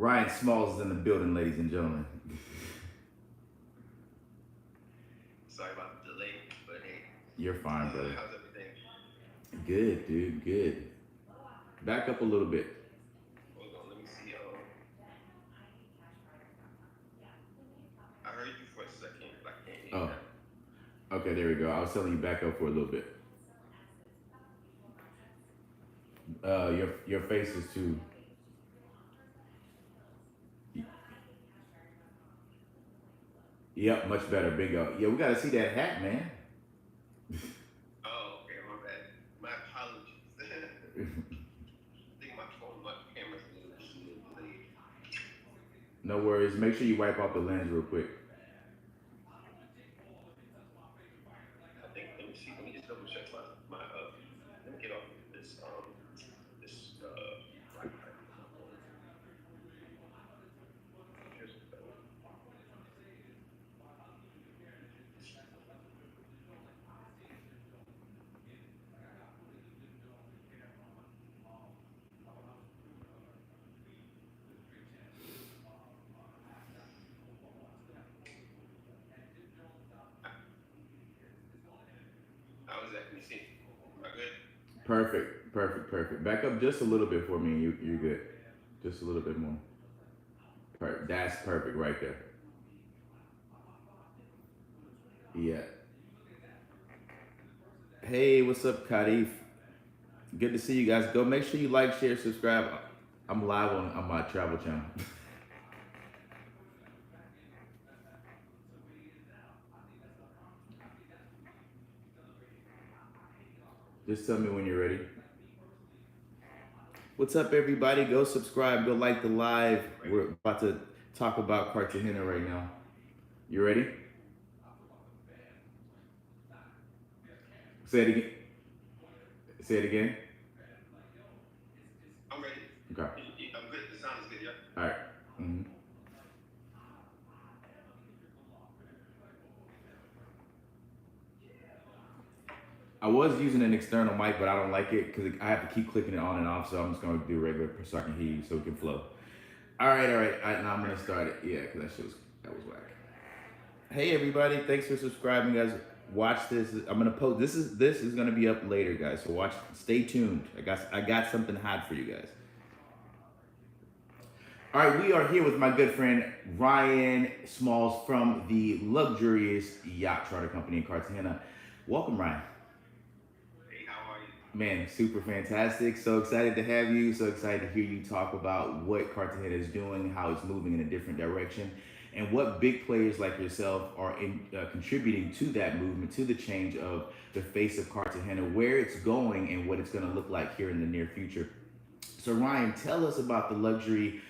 Ryan Smalls is in the building, ladies and gentlemen. Sorry about the delay, but hey, You're fine, brother. how's everything? Good, dude. Good. Back up a little bit. Hold on, let me see. I heard you for a second, but I can't hear you Oh, now. okay. There we go. I was telling you back up for a little bit. Your face is too. Yep, much better. Bingo. Yeah, we gotta see that hat, man. Oh, okay, my bad. My apologies. I think my phone, my camera's a little delayed. No worries. Make sure you wipe off the lens real quick. I think. Let me see. Let me just double check my. Let me get off of this Wi-Fi on my phone. Here's a better. How is that? Can you see? Am I good? Perfect. Perfect. Perfect. Back up just a little bit for me. You're good. Just a little bit more. Perfect. That's perfect right there. Yeah. Hey, what's up, Kadif? Good to see you guys. Go make sure you like, share, subscribe. I'm live on my travel channel. Just tell me when you're ready. What's up, everybody? Go subscribe. Go like the live. Right. We're about to talk about Cartagena right now. You ready? Say it again. Say it again. I'm ready. Okay. I'm good. The sound is good. Yeah. All right. Mhm. I was using an external mic, but I don't like it because I have to keep clicking it on and off. So I'm just going to do regular so I can hear you so it can flow. All right, all right. Now I'm Okay. gonna start it. Yeah, because that was whack. Hey everybody, thanks for subscribing, guys. Watch this. I'm gonna post. This is gonna be up later, guys. So watch. Stay tuned. I got something hot for you guys. All right, we are here with my good friend Ryan Smalls from the luxurious yacht charter company in Cartagena. Welcome, Ryan. Hey, how are you? Man, super fantastic. So excited to have you. So excited to hear you talk about what Cartagena is doing, how it's moving in a different direction, and what big players like yourself are contributing to that movement, to the change of the face of Cartagena, where it's going, and what it's going to look like here in the near future. So, Ryan, tell us about the Luxury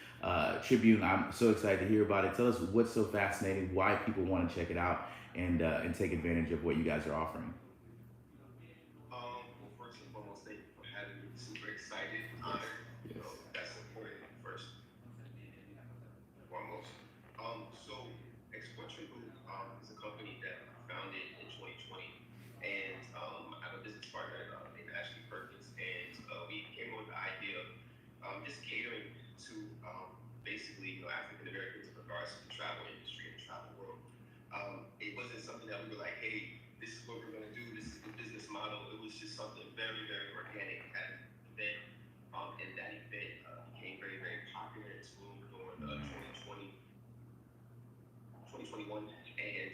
Tribune. I'm so excited to hear about it. Tell us what's so fascinating, why people want to check it out, and take advantage of what you guys are offering. Well, first and foremost, thank you for having me. Super excited, honored. Yes. That's important first and foremost. So Export Tribute is a company that I founded in 2020, and I have a business partner named Ashley Perkins, and we came up with the idea of just catering to basically African Americans in regards to the travel industry and the travel world. It wasn't something that we were like, hey, this is what we're going to do. This is the business model. It was just something very, very organic at an event. And that event became very, very popular. It's moved during 2020, 2021. And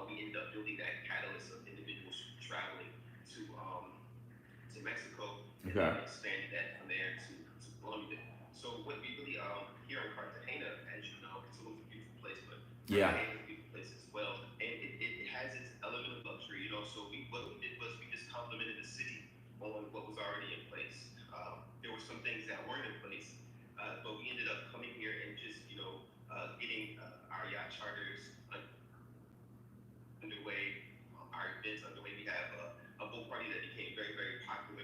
we ended up building that catalyst of individuals traveling to Mexico, and Okay. then expanded that from there to Colombia. So what we really here in Cartagena, as you know, it's a beautiful place, but Yeah. Cartagena is a beautiful place as well, and it has its element of luxury. So what we did was we just complemented the city on what was already in place. There were some things that weren't in place, but we ended up coming here and just getting our yacht charters underway, our events underway. We have a boat party that became very, very popular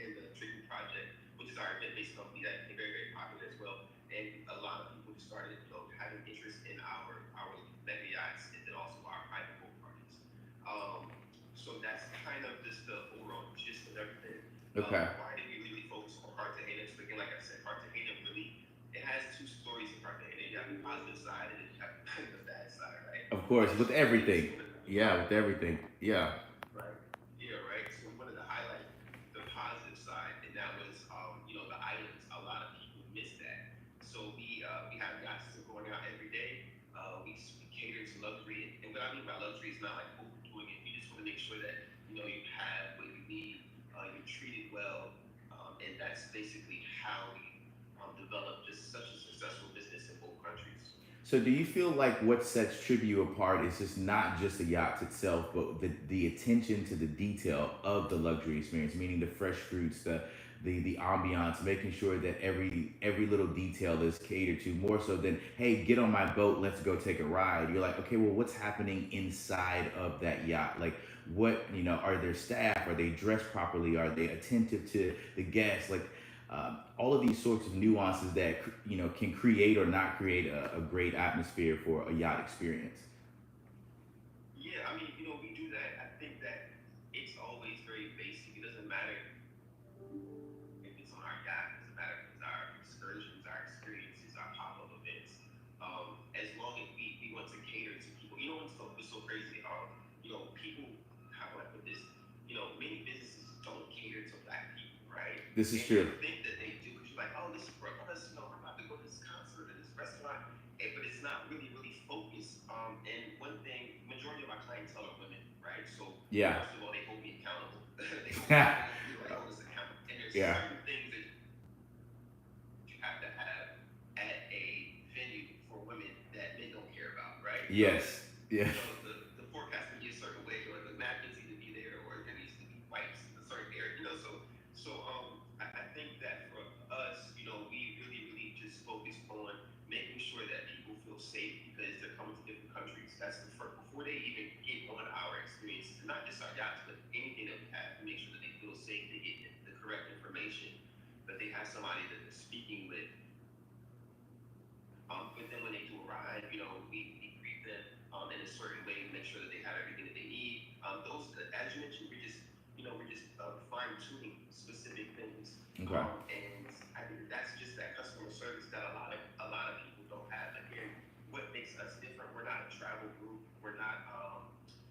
in the Tribute Project, which is our event-based company that became very, very popular as well. And a lot of people just started having interest in our mega yachts and then also our private boat parties. So that's kind of just the overall gist of everything. Okay. Why did we really focus on Cartagena? So again, like I said, Cartagena really, it has two stories positive side and then you have the bad side, right? Of course, with And everything. so one of the Yeah, with everything. Yeah. right, yeah, right. So we wanted to highlight the positive side, and that was the islands. A lot of people miss that. So we have yachts that are going out every day. We cater to luxury, and what I mean by luxury is not like overdoing it. We just want to make sure that you have what you need, you're treated well, and that's basically how we develop just such a successful business in both countries. So do you feel like what sets Tribute apart is just not just the yacht itself, but the attention to the detail of the luxury experience, meaning the fresh fruits, the ambiance, making sure that every little detail is catered to more so than, hey, get on my boat, let's go take a ride. You're like, okay, well, what's happening inside of that yacht? Like, what, are their staff? Are they dressed properly? Are they attentive to the guests? Like, all of these sorts of nuances that can create or not create a great atmosphere for a yacht experience. Yeah, I mean, we do that. I think that it's always very basic. It doesn't matter if it's on our yacht, it doesn't matter if it's our excursions, our experiences, our pop-up events. As long as we want to cater to people. What's so crazy? People, how do I put this? Many businesses don't cater to black people, right? This is And true. you think that they do because you're like, oh, this is for us. I'm about to go to this concert or this restaurant, but it's not really focused. And one thing, majority of my clientele are women, right? So Yeah. first of all, they hold me accountable. They like hold us accountable. And there's Yeah. certain things that you have to have at a venue for women that men don't care about, right? Yes. Yeah. The forecast can be a certain way, or the napkins need to be there, or there needs to be wipes in a certain area. I think that for us, we really just focus on making sure that people feel safe because they're coming to different countries. That's the first before they even get on our experiences, and not just our yachts, but anything that we have to make sure that they feel safe, they get the correct information, that they have somebody that they're speaking with. But then when they do arrive, we greet them in a certain way to make sure that they have everything that they need. Those, as you mentioned, we're just fine tuning specific things, Okay. and I think that's just that customer service that a lot of people don't have. Again, what makes us different? We're not a travel group. We're not,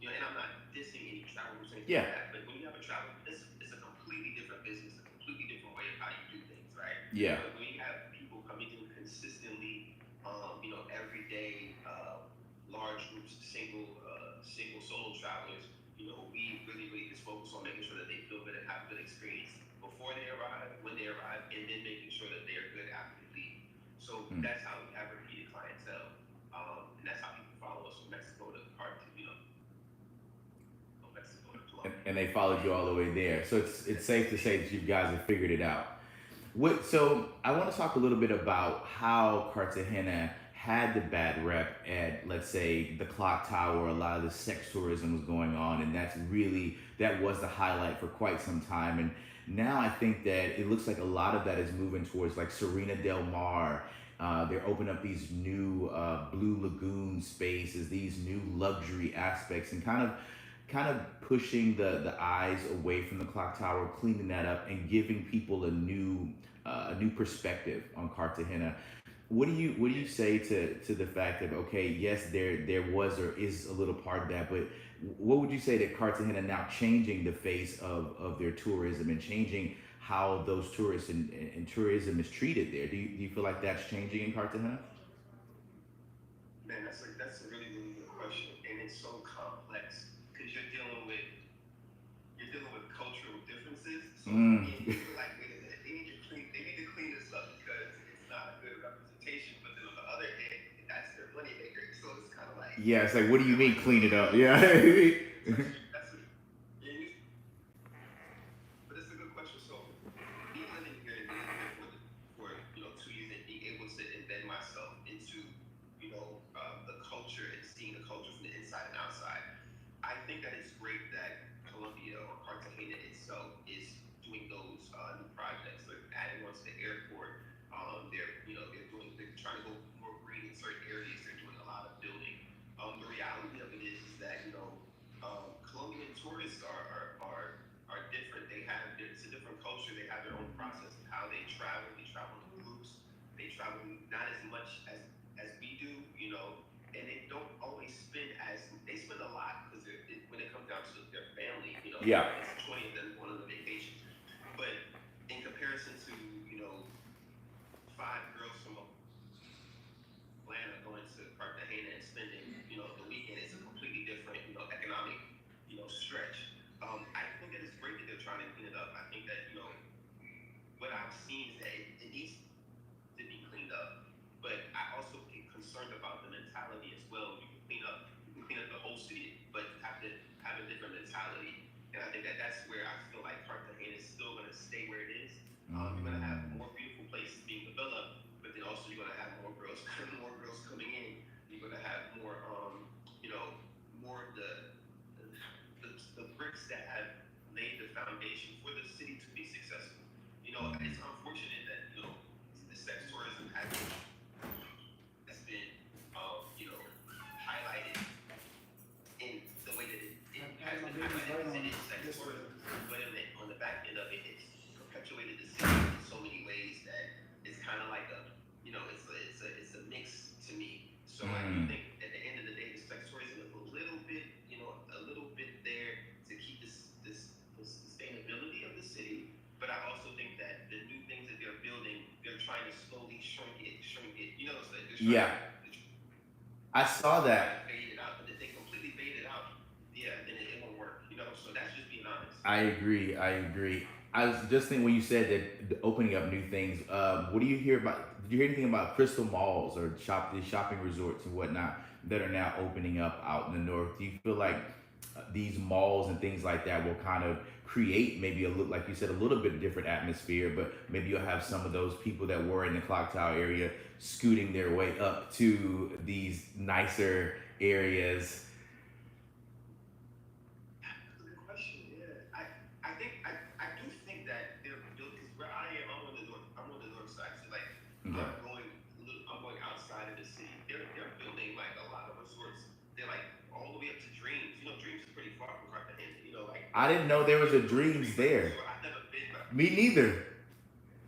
and I'm not dissing any travel groups or anything Yeah. like that. But when you have a travel, it's a completely different business, a completely different way of how you do things, right? Yeah. But when you have people coming in consistently, every day, large groups, single solo travelers, we really just focus on making sure that they feel good and have a good experience before they arrive, when they arrive, and then making sure that they are good after they leave. So Hmm. that's how we have repeated clientele, and that's how people follow us from Mexico to Mexico to Colombia, And they followed you all the way there. So it's safe to say that you guys have figured it out. So I want to talk a little bit about how Cartagena had the bad rep at, let's say, the clock tower. A lot of the sex tourism was going on, and that was the highlight for quite some time. And now I think that it looks like a lot of that is moving towards like Serena Del Mar. They're opening up these new Blue Lagoon spaces, these new luxury aspects, and kind of pushing the eyes away from the clock tower, cleaning that up, and giving people a new perspective on Cartagena. What do you say to the fact that, okay, yes, there was or is a little part of that, but what would you say that Cartagena now changing the face of their tourism and changing how those tourists and tourism is treated there? Do you feel like that's changing in Cartagena? Man, that's a really good question, and it's so complex because you're dealing with cultural differences. So Mm. again, you're like, wait a minute, they need to clean this up because it's not a good representation. But then on the other hand, that's their money maker. So it's kind of like Yeah, it's like, what do you they're mean like, clean it up? Yeah. that's what, yeah, but it's a good question. So me living here and being here for 2 years and being able to embed myself into the culture and seeing the culture from the inside and outside. I think that it's great that Colombia or Cartagena itself is doing those new projects. They're adding ones to the airport. They're trying to go more green in certain areas. They're doing a lot of building. The reality of it is that Colombian tourists are different. It's a different culture. They have their own process of how they travel. They travel in groups. They travel not as much as we do. and they don't always spend as they spend a lot because when it comes down to their family, Yeah. it's 20 of them going on the vacations. But in comparison to five girls from Atlanta going to Cartagena and spending the weekend, is a completely different economic stretch. I think that it's great that they're trying to clean it up. I think that what I've seen is that it needs to be cleaned up. But I also get concerned about the mentality as well. You can clean up the whole city, but you have to have a different mentality. And I think that that's where I feel like Cartagena is still going to stay where it is. You're going to have Mm. more beautiful places being developed, but then also you're going to have more girls, more girls coming in. You're going to have more, more of the bricks that have laid the foundation for the city to be successful. It's Mm. unfortunate that the sex tourism has been highlighted in the way that it has been highlighted as it is sex tourism, but on the back end of it, it's perpetuated the city in so many ways that it's kind of like it's a mix to me. So I do Mm. think at the end of the day, the sex tourism is a little bit there to keep the sustainability of the city. But I also think that the new things that they're building, they're trying to slowly shrink it. So they're trying to Yeah, I saw trying to that. fade it out. But if they completely fade it out, yeah, then it won't work. So that's just being honest. I agree. I agree. I was just thinking when you said that opening up new things. What do you hear about? Did you hear anything about crystal malls or these shopping resorts and whatnot that are now opening up out in the north? Do you feel like these malls and things like that will kind of create maybe a look, like you said, a little bit different atmosphere, but maybe you'll have some of those people that were in the clock tower area scooting their way up to these nicer areas. That's a good question. Yeah, I do think that they're built because where I am, I'm on the north side. So like Okay. I'm going outside of the city. They're building like a lot of resorts. They're like all the way up to Dreams. Dreams is pretty far from Cartagena. Like I didn't know there was a the Dreams Dreams like there. resort. I've never been, but Me neither.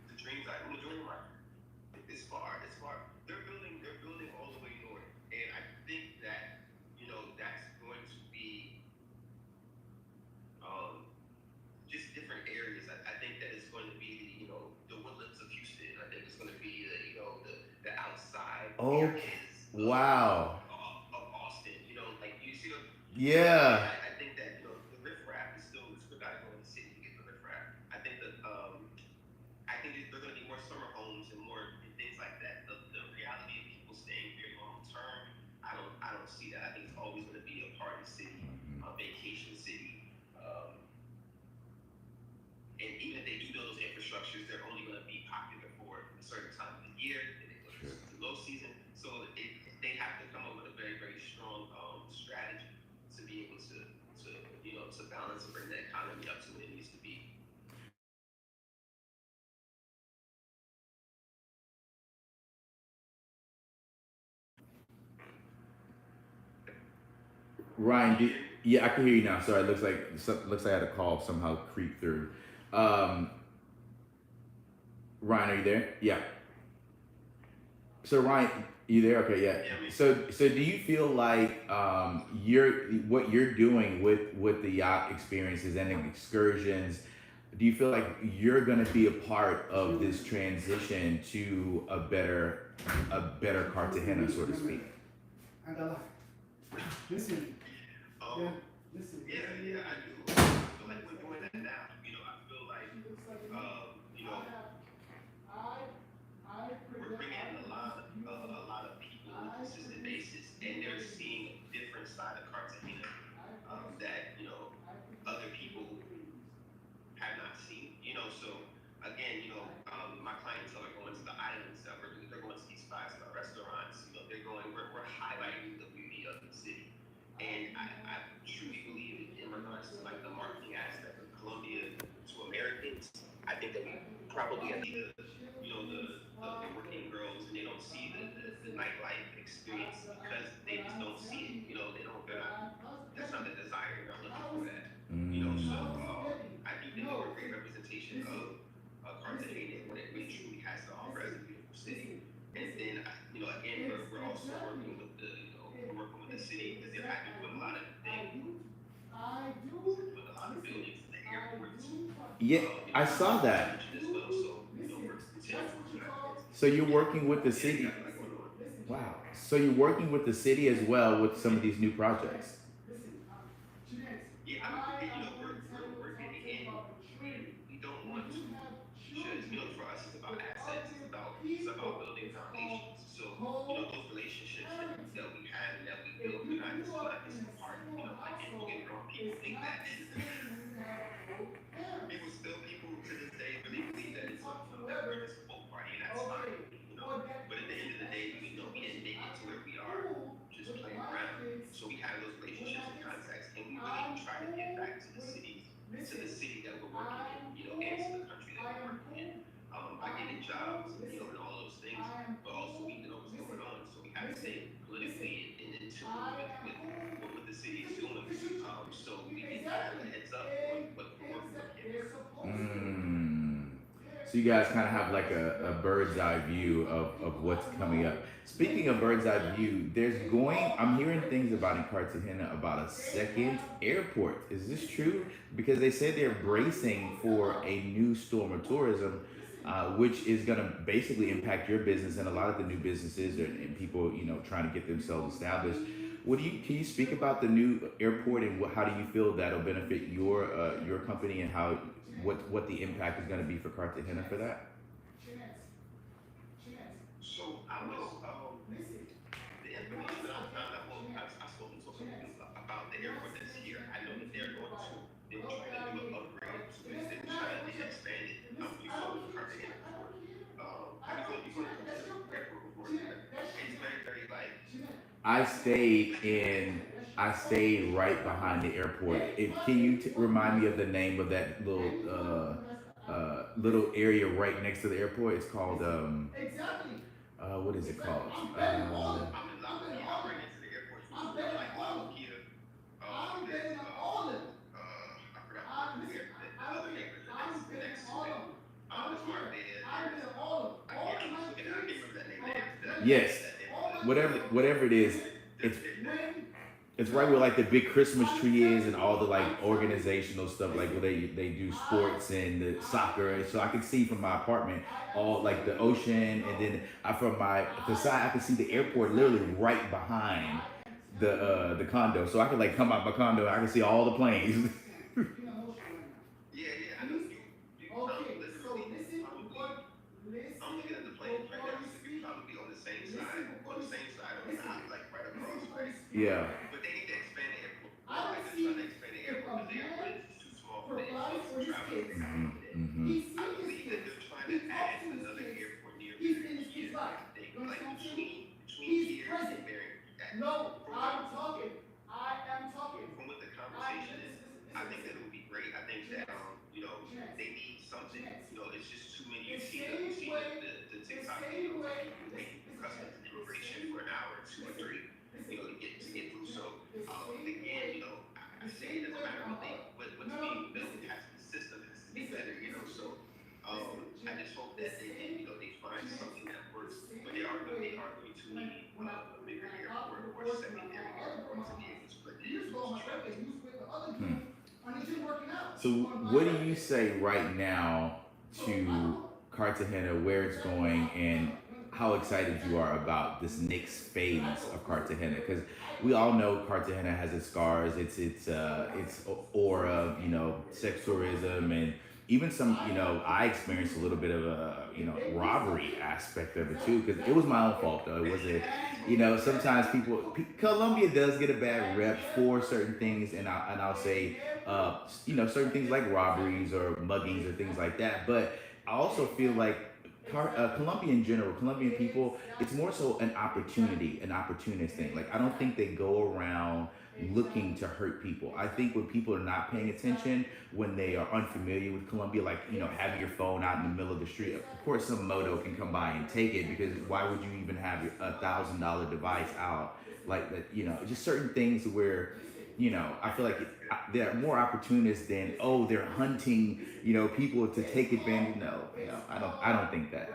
the Dreams like on the Dream Mark. It's far. It's far. They're building all the way north, and I think that that's going to be um just different areas. I think that it's going to be the woodlands of Houston. I think it's going to be the outside Oh, areas wow. of Austin. Like you see, Yeah. I think that the riffraff is still got to go in the city to get the riffraff. I think there's going to be more summer homes and more things like that. The reality of people staying here long term, I don't see that. I think it's always going to be a party city, a vacation city. And even if they do build those infrastructures, they're only going to be popular for a certain time of the year. And they go Sure. to low season, so they have to come up with a very very strong strategy to be able to balance and bring the economy up to where it needs to be. Ryan, Can you hear me? yeah, I can hear you now. Sorry, it looks like I had a call somehow creep through. Um, Ryan, are you there? Yeah. So Ryan, you there? Okay, yeah. Yeah, me. So do you feel like what you're doing with the yacht experiences and the excursions? Do you feel like you're going to be a part of this transition to a better Cartagena, so to speak? Listen, yeah, Um, listen. yeah, I do. I feel like we're doing that now. I feel like She looks like me. um, you I know, have, I we're predict, bringing I in produce beautiful, a lot of people on a I consistent produce basis, and beautiful they're ladies. seeing a different side of Cartagena I produce, that I produce other people beautiful ladies. have not seen. So again, I produce. my clientele are going to the islands. They're going to these five-star restaurants. They're going. We're highlighting the beauty of the city, I and do I have truly believe in regards to beautiful like the ladies. marketing aspect of Colombia to Americans. I think that we I do. probably Why have do the children's the park working there? girls, and they don't see the 100%. nightlife experience because But they just I'm don't see it. telling you, They don't. They're but not. I'm That's not positive. the desire. They're not looking I for was, that. So I Mm. was betting. I do think that we're No, a great representation listen, of listen, Cartagena and what it listen, truly has to offer as listen, a beautiful city. listen, And listen. then again, we're also Exactly. working with the city because they had been doing a lot of things, doing a lot of buildings in the airports. Yeah, I As saw you that. mentioned as well. So we're continuing working on that. So you're And working with the yeah, they city. got a lot going on. Wow. So you're working with the city as well with some of these new projects. Yeah, I mean, we're getting in. We don't want to just, for us, it's about assets. It's about building foundations. So, those relationships that we had and that we built, we're not disapart. Like, and don't get me wrong, people think that people to this day really believe that that we're just a folk party, and that's fine. But at the end of the day, we didn't make it to where we are just playing around. So we have those relationships and contacts, and we really try to give back to the city that we're working in, and to the country that we're working in, by getting jobs, and all those things. But also we know what's going on, so we have to stay politically in tune with what the city is doing. So we give kind of a heads up on what we're working with here. Mm. So you guys kind of have like a bird's eye view of what's coming up. Speaking of bird's eye view, I'm hearing things about in Cartagena about a second airport. Is this true? Because they said they're bracing for a new storm of tourism, which is going to basically impact your business and a lot of the new businesses and people, trying to get themselves established. Can you speak about the new airport and how do you feel that'll benefit your company and what the impact is going to be for Cartagena for that? So I was the information that I found out. Well, I've spoken to some people about the airport that's here. I know that they were trying to do an upgrade to it. They were trying to expand it. You've flown to Cartagena before. Have you flown to Cartagena airport before? It's very, very like I stayed in. I stayed right behind the airport. Can you remind me of the name of that little area right next to the airport? It's called what is it called? I'm in La Joquia. I'm right next to the airport too. So there's like La Joquia. There's I forgot the other neighborhood next to it. There's Marbella. I can't remember that name. Yes, That neighborhood. whatever it is, it's it's right where like the big Christmas tree is and all the like organizational stuff, like where they do sports and the soccer. So I can see from my apartment all like the ocean, and then from the side I can see the airport literally right behind the condo. So I can like come out my condo, I can see all the planes. Yeah, I know literally probably. I'm looking at the planes right now, so you're probably on the same side of the map, like right across, right? Yeah. But they need to expand the airport. Like they're trying to expand the airport because the airport is just too small for the influx of travelers that are Hmm. coming in. Hmm. I believe that they're trying to add another airport near here. I think like between here and Barry. From what the conversation is, I think that it would be great. I think that they need something. It's just too many. You see the TikTok videos of people waiting for customs and immigration for an hour, two or three, to get through. So again, I say it doesn't matter what's being built. It has the system has to be better. So I just hope that they find something that works. But they are going to need a bigger airport or a secondary airport to be able to put in those trucks. Hmm. So what do you say right now to Cartagena, where it's going, and how excited you are about this next phase of Cartagena? Because we all know Cartagena has its scars, its aura, sex tourism, and even some, I experienced a little bit of a, robbery aspect of it too, because it was my own fault though. It wasn't, sometimes Colombia does get a bad rep for certain things, and I'll say, certain things like robberies or muggings or things like that. But I also feel like Colombia in general, Colombian people, it's more so an opportunist thing. Like I don't think they go around looking to hurt people. I think when people are not paying attention, when they are unfamiliar with Colombia, like having your phone out in the middle of the street, of course some moto can come by and take it, because why would you even have your $1,000 device out like that? Just certain things where I feel like they're more opportunists than, oh, they're hunting people to take advantage. No, I don't think that.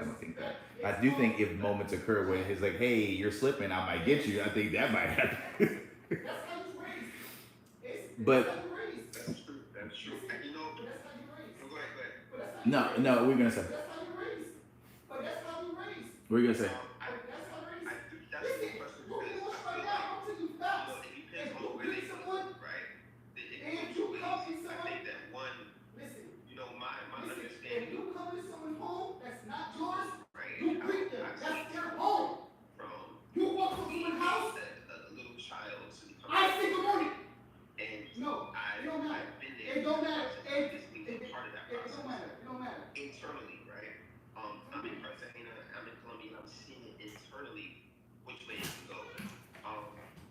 I do think if moments occur where it's like, hey, you're slipping, I might get you. I think that might happen. That's how you raised. That's how But you raised. That's true. That's true. And you know, but that's how you raised. No, go ahead. Go ahead. But that's how you no, raised. no, we're gonna say. But that's how you raised. But that's how you raised. What are you gonna say? That's how you raised. I think that's a good question because I feel like, I'm telling you facts. It depends on where they come, right? If you come in someone, I think that one. Listen. You know, my understanding. If you come to someone's home that's not yours, right? You greet them. That's their home. From you walk to someone's house. A little child to become. I say good morning. And no, it don't matter. I've been there. It don't matter. It's part of that process. It don't matter. It don't matter. Internally, right? I'm in Cartagena. I'm in Colombia. I'm seeing it internally which way it can go.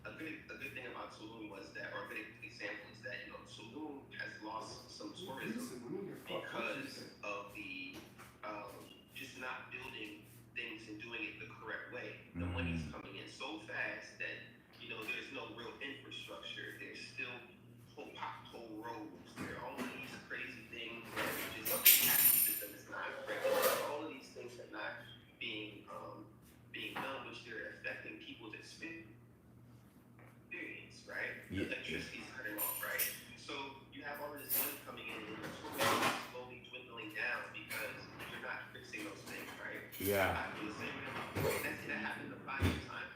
A good thing about Tulum was that, or a good example is that Tulum has lost some tourism because of the just not building things and doing it the correct way. The money's coming in so fast that there's no real infrastructure. There's still pothole roads. There are all of these crazy things that just the tax system is not regulated. All of these things are not being done, which they're affecting people's experience, right? The electricity's cutting off, right? So you have all of this money coming in and the tourism is slowly dwindling down because you're not fixing those things, right? Yeah. I feel the same way about that happened in a 5-year time.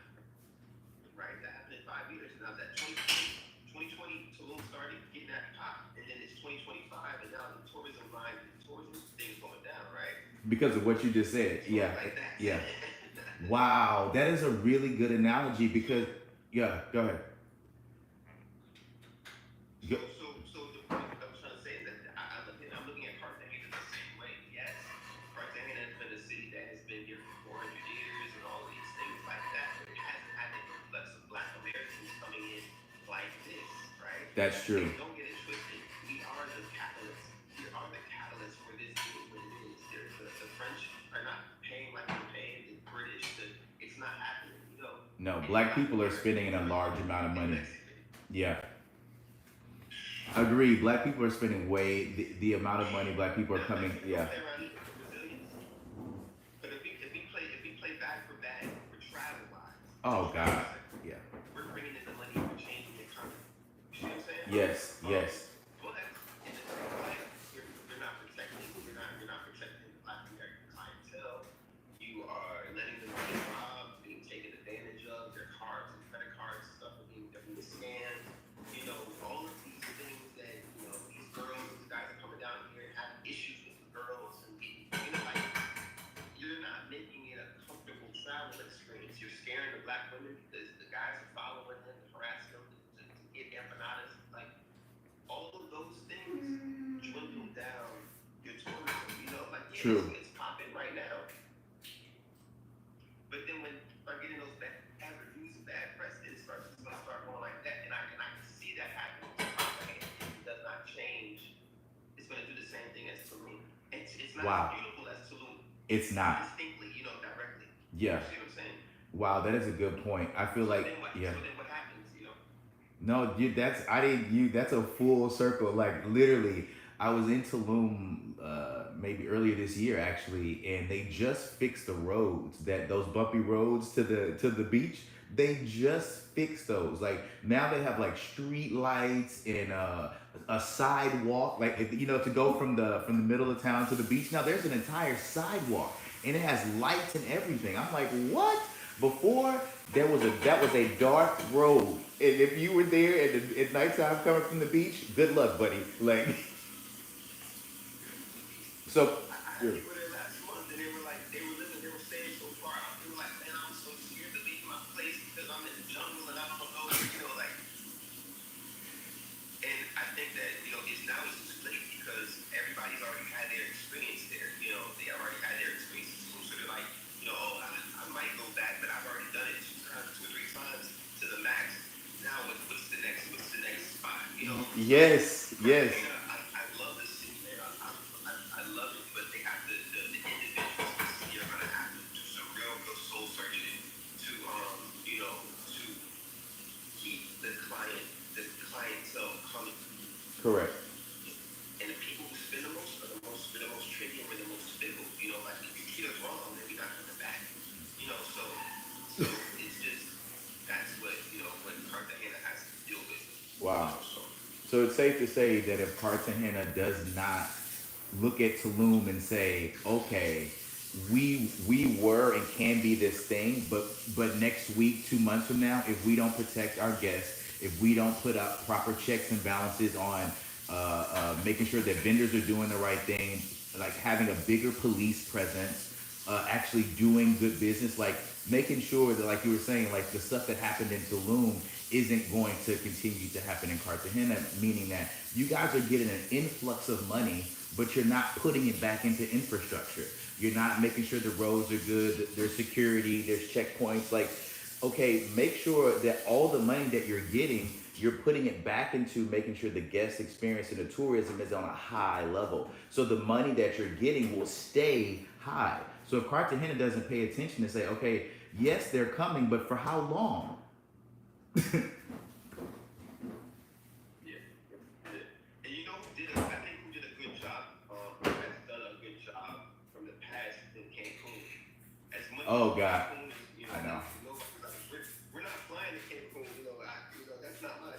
Right, that happened in 5 years. Now that 2020 Tulum started getting that pop, and then it's 2025, and now the tourism thing's going down, right? Because of what you just said. Yeah. Like that. Yeah. Wow, that is a really good analogy because yeah, go ahead. So the point I was trying to say is that I'm looking at Cartagena the same way. Yes, Cartagena has been a city that has been here for 400 years and all these things like that, but it hasn't had the influx of Black Americans coming in like this, right? That's true. And don't get it twisted. We are the catalyst. We are the catalyst for this being what it is. The French are not paying like they're paying. The British, it's not happening. No, Black people are spending a large amount of money. Yeah. Agreed. Black people are spending the amount of money Black people are coming. Yeah. But if we play bad for bad for travel wise. Oh God. Yeah. We're bringing in the money. We're changing the economy. You see what I'm saying? Yes. Yes. Well, that's in the same way. You're not protecting. You're not protecting the Black American clientele. You are letting them get robbed, being taken advantage of. Their cards and credit cards and stuff are being scammed. All of these things that these girls, these guys are coming down here and having issues with the girls and like you're not making it a comfortable travel experience. You're scaring the Black women because the guys are following them and harassing them to get empanadas. Like all of those things dwindle down your tourism. Like yeah, True. It's popping right now. But then when you start getting those bad reviews and bad press, it's going to start going like that. And I can see that happening. If it does not change, it's going to do the same thing as Tulum. It's not as beautiful as Tulum. It's not. Distinctly, directly. Yeah. You see what I'm saying? Wow, that is a good point. I feel like yeah. So then what happens, No, that's a full circle. Like literally, I was in Tulum maybe earlier this year actually, and they just fixed the roads, those bumpy roads to the beach. They just fixed those. Like now they have like street lights and a sidewalk, like to go from the middle of town to the beach. Now there's an entire sidewalk and it has lights and everything. I'm like, what? Before that was a dark road, and if you were there at nighttime coming from the beach, good luck, buddy. Like, so. I had people there last month, and they were staying so far out. They were like, man, I'm so scared to leave my place because I'm in the jungle and I don't know, like. And I think that, it's too late because everybody's already had their experience there. They already had their experience. So they're like, I might go back, but I've already done it 2 or 3 times to the max. Now, what's the next spot? Yes. I love the city, man. I love it, but they have the individuals in the city are gonna have to do some real soul searching to to keep the clientele coming. Correct. And the people who spend the most are the most tricky and we're the most fickle. Like if you treat us wrong, then we're not coming back. So it's just that's what Cartagena has So it's safe to say that if Cartagena does not look at Tulum and say, okay, we were and can be this thing, but next week, 2 months from now, if we don't protect our guests, if we don't put up proper checks and balances on making sure that vendors are doing the right thing, like having a bigger police presence, actually doing good business, like making sure that, like you were saying, like the stuff that happened in Tulum isn't going to continue to happen in Cartagena, meaning that you guys are getting an influx of money, but you're not putting it back into infrastructure. You're not making sure the roads are good, that there's security, there's checkpoints. Like, okay, make sure that all the money that you're getting, you're putting it back into making sure the guest experience and the tourism is on a high level. So the money that you're getting will stay high. So if Cartagena doesn't pay attention to say, okay, yes, they're coming, but for how long? Yeah. Yeah. And you know who did I think who did a good job, has done a good job from the past in Cancun. As much as Oh God, Cancun is, I know. like, we're not flying to Cancun, that's not my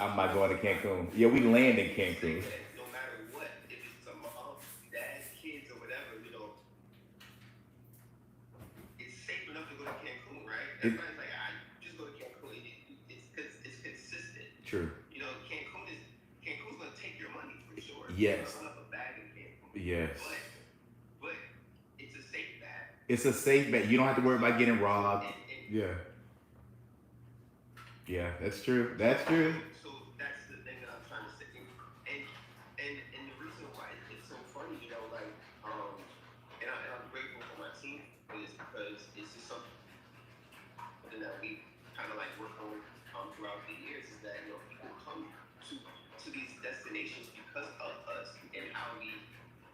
I'm dream. not going to Cancun. Yeah, we land in Say Cancun. that no matter what, if it's a mom, dad, kids, or whatever, it's safe enough to go to Cancun, right? It, Everybody's like, I just go to Cancun. It's consistent. true. Cancun's gonna take your money for sure. You're Yes. gonna run up a bag in Cancun, Yes. but it's a safe bet. It's a safe bet. You don't have to worry about getting robbed. And Yeah. Yeah, that's true. That's true. so that's the thing that I'm trying to say. And the reason why it's so funny, and I'm grateful for my team for this because it's just something that we kind of like work on throughout the years is that people come to these destinations because of us and how we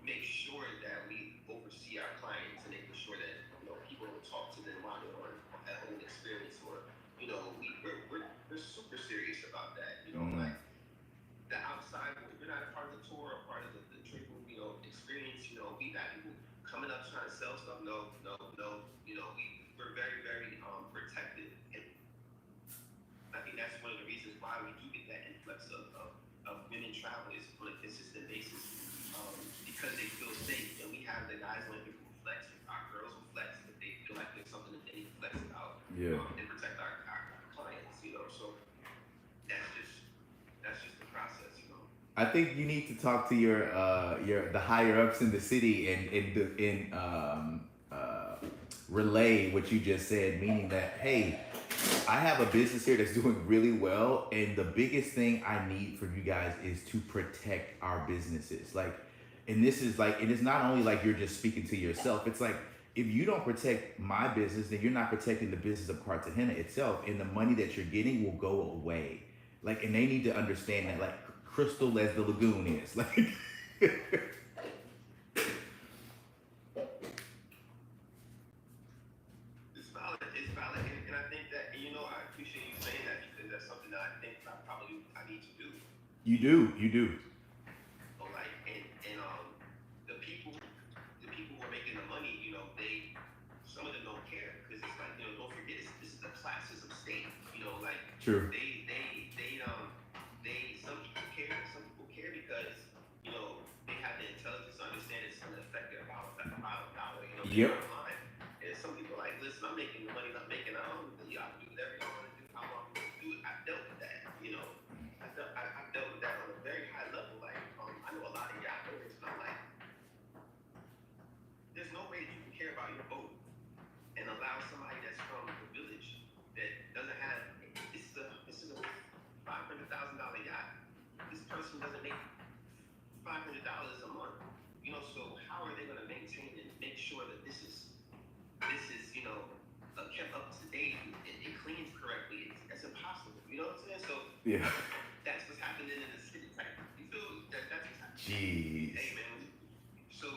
make sure that we oversee our clients and making sure that people don't talk to them while they're on at home experience or we're super serious about that. Mm. Like the outside, if you're not a part of the tour or part of the trip, experience, we got people coming up trying to sell stuff. No, no, no. We're very, very protected. And I think that's one of the reasons why we do get that influx of women travelers on a consistent basis because they feel safe. And we have the guys on here who flex, our girls who flex, if they feel like there's something that they need to flex about Yeah. and protect our clients, So that's just the process. I think you need to talk to your the higher ups in the city and relay what you just said, meaning that, hey, I have a business here that's doing really well, and the biggest thing I need from you guys is to protect our businesses. Like, and this is like, and it's not only like you're just speaking to yourself. It's like, if you don't protect my business, then you're not protecting the business of Cartagena itself, and the money that you're getting will go away. Like, and they need to understand that, like, crystal as the lagoon is. Like, It's valid, and I think that I appreciate you saying that because that's something that I think I need to do. you do. Like the people who are making the money, some of them don't care because it's like don't forget this is the classes of state, like True. some people care because they have the intelligence to understand it's going to affect their dollar. Yep. Online. And some people are like, listen, I'm making the money I'm making. I don't really do whatever you want to do. How I'm going to do it. I've dealt with that. I've dealt with that on a very high level. Like I know a lot of yacht owners, and I'm like, there's no way you can care about your boat and allow somebody that's from the village that doesn't have this is a $500,000 yacht. This person doesn't make $500 a month. So how are they going to maintain and make sure that this is kept up to date and it cleans correctly? It's impossible. You know what I'm saying? So Yeah. that's what's happening in the city. Like, you feel that's what's happening. Jeez. Hey man. So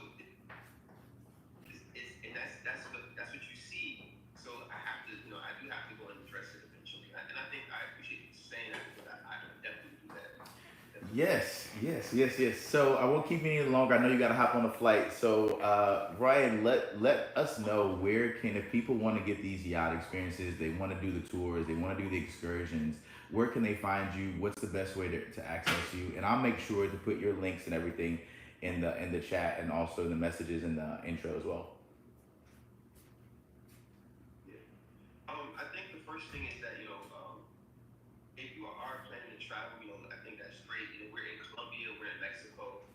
and that's what you see. So I have to I do have to go and address it eventually. And I think I appreciate you saying that because I definitely do that. Yes. Yes, yes, yes. So I won't keep you any longer. I know you got to hop on a flight. So Ryan, let us know where can, if people want to get these yacht experiences, they want to do the tours, they want to do the excursions. Where can they find you? What's the best way to access you? And I'll make sure to put your links and everything in the chat and also the messages in the intro as well. Yeah. I think the first thing is that if you are planning to travel, I think that's great. We're in Colombia, we're in Mexico.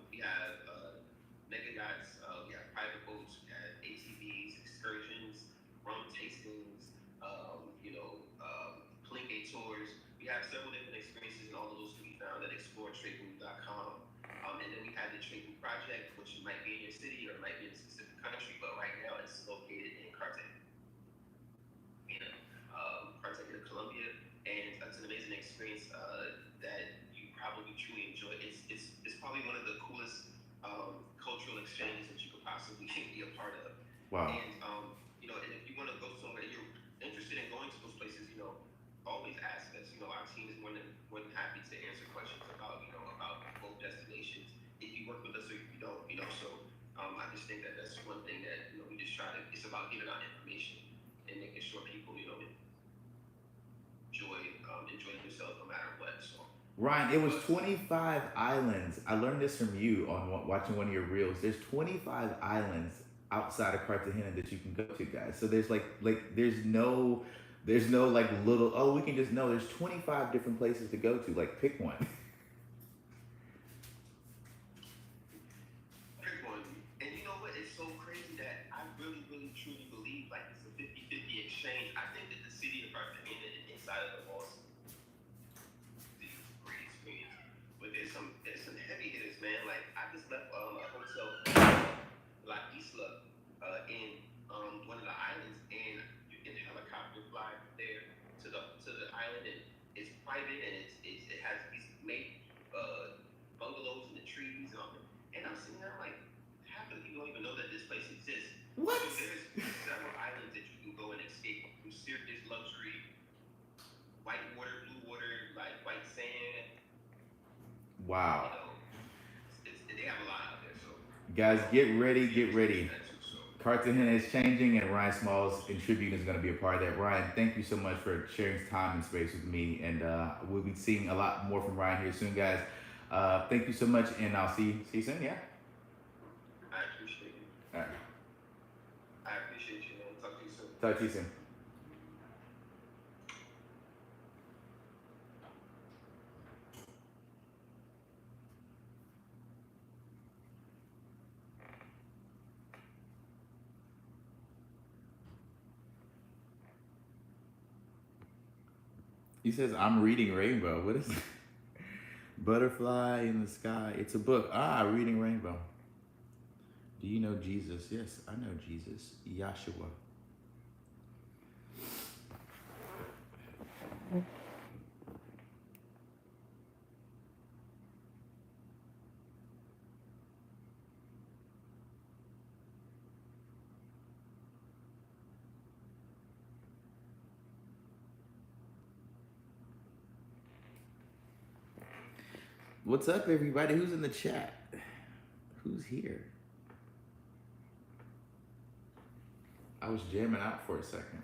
We have mega yachts, we have private boats, we have ATVs, excursions, rum tastings, Plinke tours. We have several different experiences, and all of those can be found at exploretraderoute.com. And then we have the Trade Route Project, which might be in your city or it might be in a specific country, but right now it's located in Cartagena, Colombia, and it's an amazing experience that you probably truly enjoy. It's probably one of the coolest cultural exchanges that you could possibly be a part of. Wow. And if you want to go somewhere, you're interested in going to those places, always ask us. Our team is more than happy to answer questions about both destinations. If you work with us or if you don't, So I just think that that's one thing that we just try to. It's about giving out information and making sure people enjoy themselves no matter what. So Ryan, it was 25 islands. I learned this from you on watching one of your reels. There's 25 islands outside of Cartagena that you can go to, guys. So there's there's no like little, oh, we can just know there's 25 different places to go to. Like pick one. pick one. And you know what? It's so crazy that I really, really, truly believe like it's a 50-50 exchange. I think that the city of Cartagena and inside of the walls is a great experience. But there's some heavy hitters, man. Like I just left a hotel La Isla in one of the islands, and you can helicopter fly from there to the island, and it's private, and it has these made bungalows in the trees, and I'm sitting there I'm like, half of the people don't even know that this place exists. What? So there's several islands that you can go and escape from serious luxury, white water, blue water, like white sand. Wow. They have a lot out there, so Guys, get ready, get ready. that too. So Cartagena is changing, and Ryan Small's Tribute is going to be a part of that. Ryan, thank you so much for sharing time and space with me, and we'll be seeing a lot more from Ryan here soon, guys. Thank you so much, and I'll see you soon. Yeah. I appreciate you. All right. I appreciate you, man. Talk to you soon. Talk to you soon. He says, I'm reading Rainbow. What is it? Butterfly in the Sky. It's a book. Reading Rainbow. Do you know Jesus? Yes, I know Jesus. Yahshua. What's up, everybody? Who's in the chat? Who's here? I was jamming out for a second.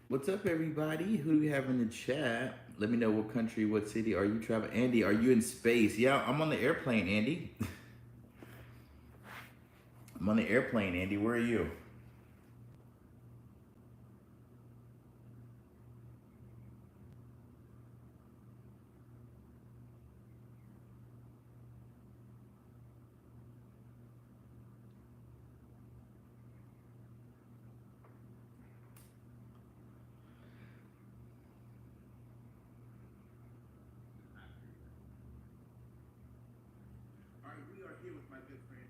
What's up, everybody? Who do we have in the chat? Let me know what country, what city are you traveling? Andy, are you in space? Yeah, I'm on the airplane, Andy. I'm on the airplane, Andy. Where are you? All right, we are here with my good friend.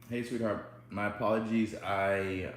Hey, sweetheart. My apologies. I